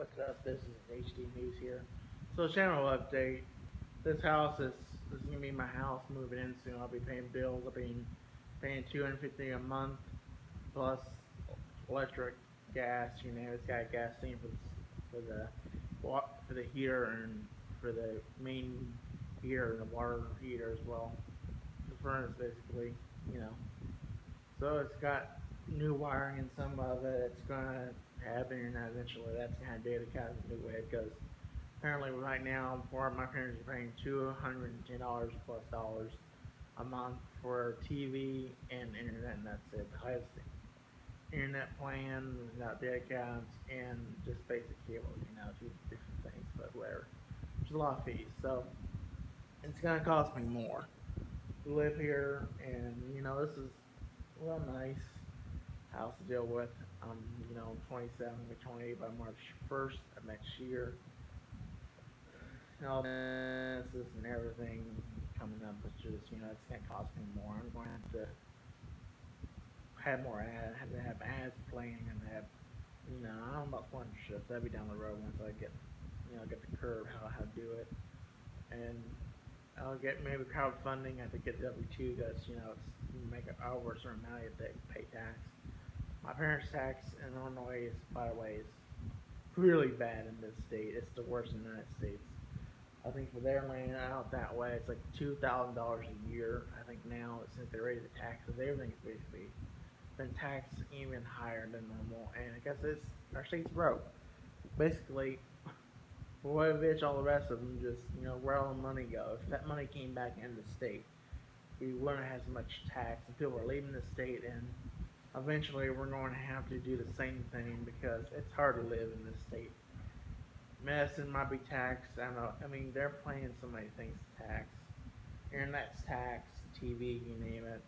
What's up? This is HDNEWS here. So, channel update. This is gonna be my house moving in soon. I'll be paying bills. I'll be paying $250 a month plus electric, gas. It's got gasoline for the heater and for the main heater and the water heater as well. The furnace basically, you know. So it's got new wiring in some of it. It's gonna have internet eventually. That's kind of data kind of new way because apparently right now, for my parents are paying $210 plus dollars a month for TV and internet, and that's it. The highest internet plan without data accounts and just basic cable. Two different things, but whatever. There's a lot of fees, so it's gonna cost me more to live here, and this is nice house to deal with. 27 to 28 by March 1st of next year. And all this and everything coming up, it's just it's gonna cost me more. I'm going to have more ads, have to have ads playing, and have I don't know about sponsorships. That'll be down the road once I get the curve how to do it, and I'll get maybe crowdfunding. I have to get W-2 because it's make it over a certain amount of pay tax. My parents' tax in Illinois is, by the way, is really bad in this state. It's the worst in the United States. I think for their laying out that way, it's like $2,000 a year. I think now since they raised the taxes, everything's basically been taxed even higher than normal. And I guess our state's broke. Basically, Boyovich, all the rest of them, just where all the money goes. If that money came back into the state, we wouldn't have as much tax, and people are leaving the state, and eventually we're going to have to do the same thing because it's hard to live in this state. Medicine might be taxed. I don't know. I mean, they're playing so many things to tax. Internet's taxed, TV, you name it.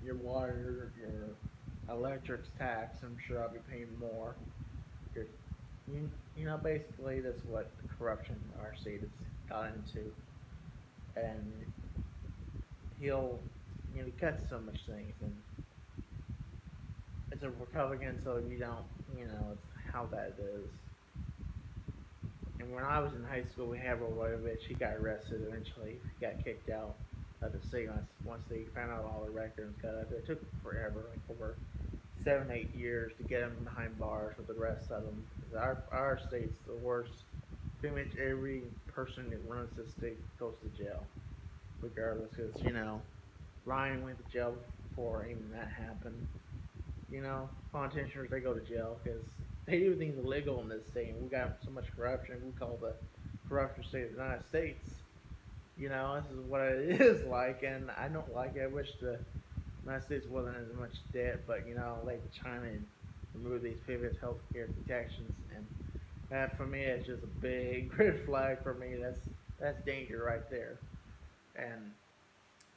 Your water, your electric's taxed. I'm sure I'll be paying more. Your, basically that's what the corruption in our state has got into. And he cuts so much things, and it's a Republican, so you don't, it's how that is. And when I was in high school, we had Rolovich. He got arrested eventually. He got kicked out of the state once they found out all the records. Because it took forever, like over 7, 8 years to get him behind bars with the rest of them. Our state's the worst. Pretty much every person that runs this state goes to jail, regardless. Because Ryan went to jail before even that happened. Politicians, they go to jail because they do things illegal in this state, and we got so much corruption. We call the corruption state of the United States. This is what it is like, and I don't like it. I wish the United States wasn't as much debt, but like China remove these previous healthcare protections, and that for me is just a big red flag for me. That's danger right there, and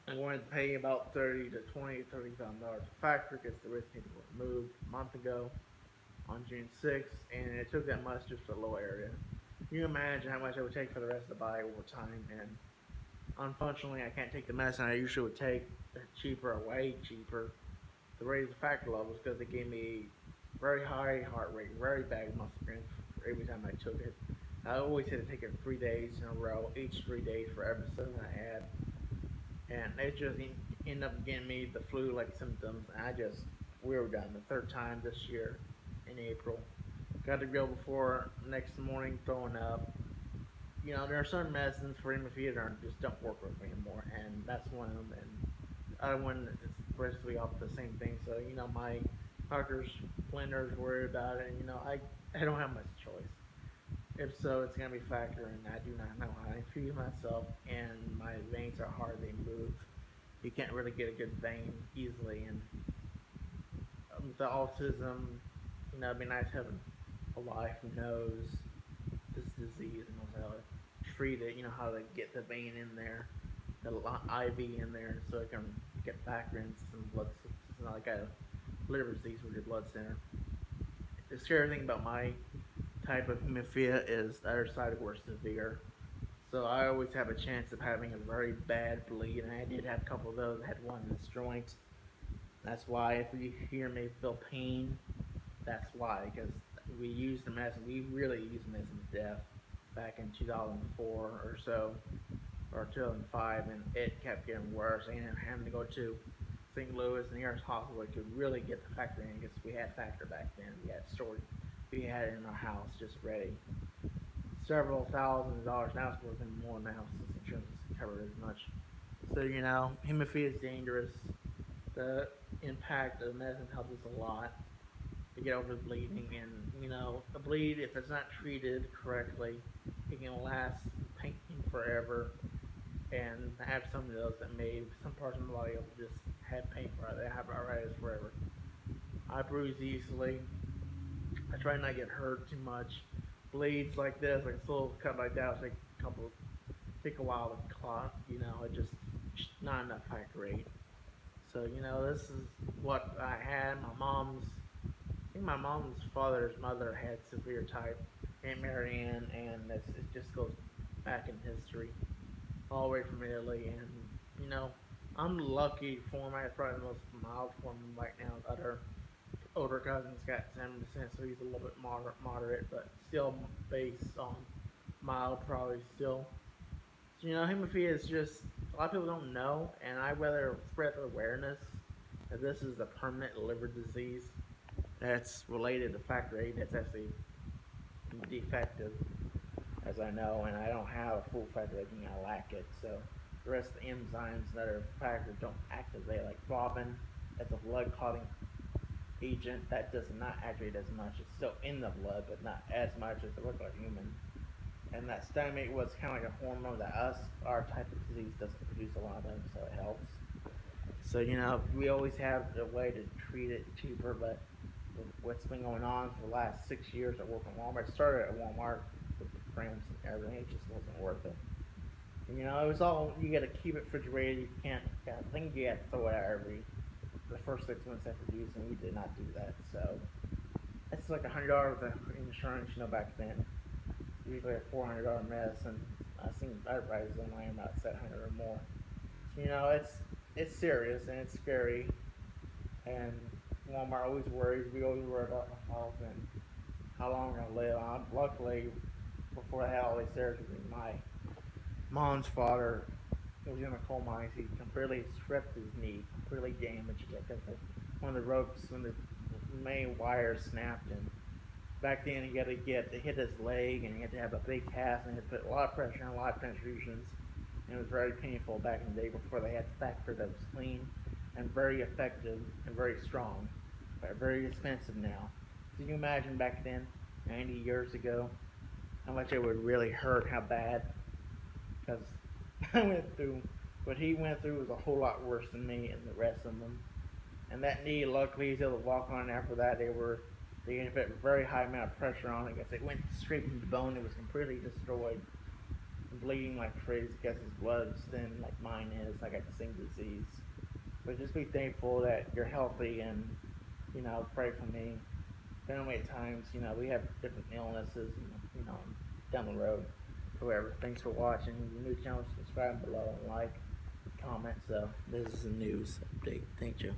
I wanted to pay about $30,000 a factor because the rest people were moved a month ago on June 6th, and it took that much just for the low area. You can imagine how much it would take for the rest to buy over time, and unfortunately, I can't take the medicine I usually would take. They're cheaper, way cheaper, to raise the factor levels because they gave me very high heart rate, very bad muscle cramps every time I took it. I always had to take it 3 days in a row, each 3 days for every symptom I had, and it just ended up getting me the flu-like symptoms. And we were done the third time this year in April. Got to go before next morning throwing up. There are certain medicines for hemophilia that just don't work with me anymore, and that's one of them. And the other one is basically off the same thing. So my doctor's blenders worried about it, and I don't have much choice. If so, it's gonna be factor, and I do not know how I feed myself, and my veins are hard to move. You can't really get a good vein easily, and with the autism, it'd be nice having a wife who knows this disease and knows how to treat it. How to get the vein in there, the IV in there, so it can get back into some blood. It's not like a liver disease with your blood center. The scary thing about my type of hemophilia is the other side is more severe. So I always have a chance of having a very bad bleed, and I did have a couple of those. I had one in this joint. That's why if you hear me feel pain, that's why, because we used the medicine. We really used medicine to death back in 2004 or so, or 2005, and it kept getting worse. And having to go to St. Louis, the nearest hospital we could really get the factor in because we had factor back then. We had stored, we had it in our house just ready. Several $1,000s. Now it's worth more now since insurance has covered as much. So hemophilia is dangerous. The impact of medicine helps us a lot to get over the bleeding, and a bleed, if it's not treated correctly, it can last pain forever. And I have some of those that may some parts of my body will just have pain forever. They have arthritis forever. I bruise easily. I try not to get hurt too much. Bleeds like this, like a little cut like that, will take a while to clot. It just not enough factor eight. So this is what I had. I think my mom's father's mother had severe type, Aunt Mary Ann, and it just goes back in history, all the way from Italy. And I'm lucky for my probably the most mild form right now. Other older cousins got 7%, so he's a little bit moderate, but still based on mild, probably still. So, hemophilia is just a lot of people don't know, and I rather spread awareness that this is a permanent liver disease that's related to factor VIII that's actually defective, as I know, and I don't have a full factor VIII, I lack it. So the rest of the enzymes that are factors don't activate, like thrombin, that's a blood clotting agent that does not activate as much. It's still in the blood, but not as much as it looks like human. And that stomach was kind of like a hormone that our type of disease doesn't produce a lot of, so it helps. So we always have a way to treat it cheaper, but what's been going on for the last 6 years at work at Walmart. I started at Walmart with friends and everything. It just wasn't worth it. And, it was all, you got to keep it refrigerated. You can't, I think you have to throw it out the first 6 months after use, and we did not do that. So it's like $100 with insurance, back then. Usually a $400 medicine. I've seen other prices online about $700 or more. So, it's serious and it's scary. And Walmart always worries. We always worry about my health and how long I'm gonna live. Luckily, before I had all these surgeries, my mom's father was in the coal mines. He completely stripped his knee, completely damaged it because one of the ropes, when the main wire snapped, and back then he had to hit his leg, and he had to have a big cast, and he had to put a lot of pressure and a lot of transfusions. And it was very painful back in the day before they had the factor that was clean and very effective and very strong, but very expensive now. So you can imagine back then, 90 years ago, how much it would really hurt, how bad. Because I went through, what he went through was a whole lot worse than me and the rest of them. And that knee, luckily, he was able to walk on. After that, they had put a very high amount of pressure on it. Because it went straight into the bone. It was completely destroyed, bleeding like crazy because his blood's thin like mine is. I got the same disease. But just be thankful that you're healthy, and pray for me. Family at times, we have different illnesses, down the road. Whoever. Thanks for watching. Your new channel, subscribe below and like, comment. So this is a news update. Thank you.